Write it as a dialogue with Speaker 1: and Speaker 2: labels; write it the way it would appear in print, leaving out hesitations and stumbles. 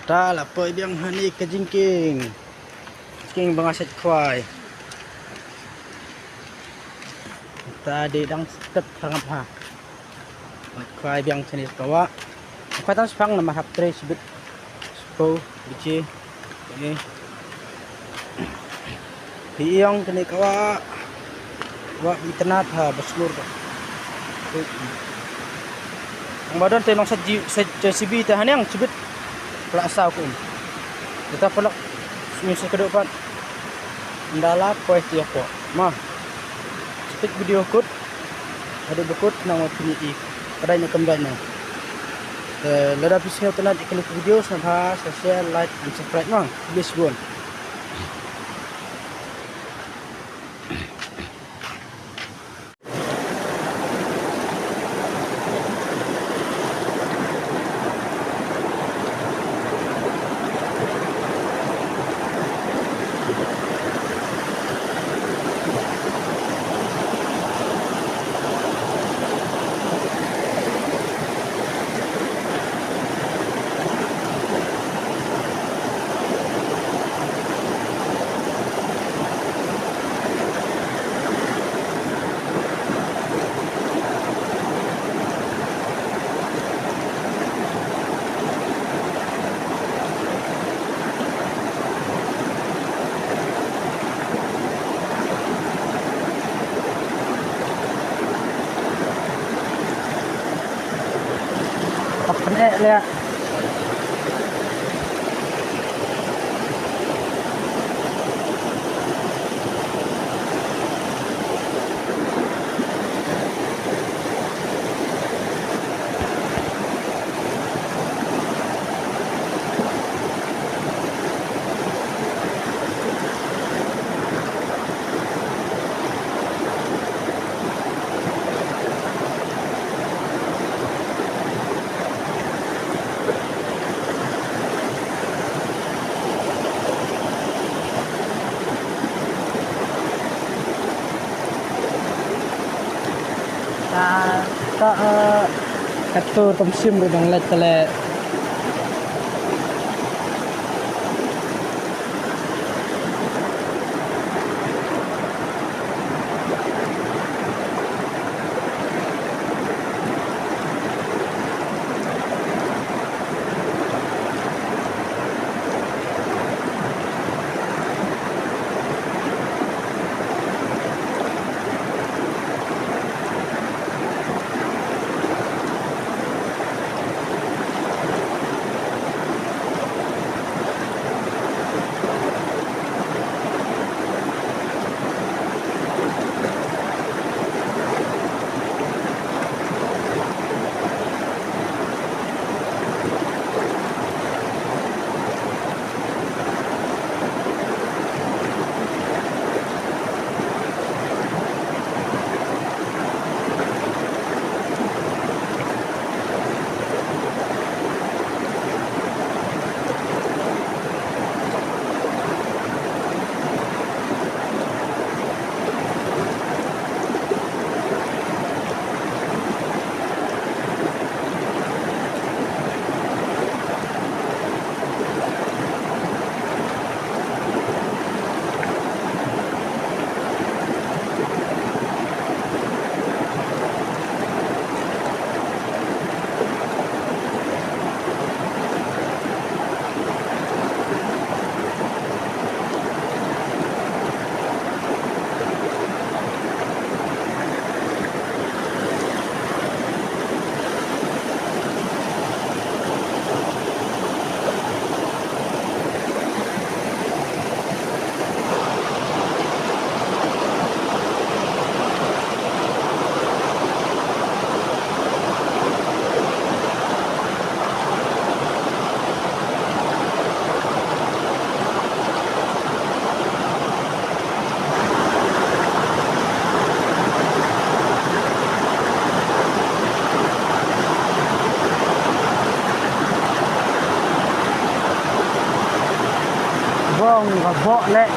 Speaker 1: Ta lah po ibiang hani ke jingking. Jingking bangaset kwai. Tadi dang step tangap ha. Kwai biang jenis kawa. Kwai tang sepang nama hap tre sibit. Spo bici. Ini. Hiong kene kawa. Wa internet ha baslur. Ang badan tenong sa CB tahan yang sibit. Pelaksa aku. Kita pelak misi ke depan. Ndala poes dia po. Mah. Speed video kut. Ada bekut nama PNI. Kadanya kembali. Lada pisau telah diklik video sampai share, like and subscribe mah. Please buat. Lihat. Tak atur tomsim dengan let. Vâng, và vọ lẹ.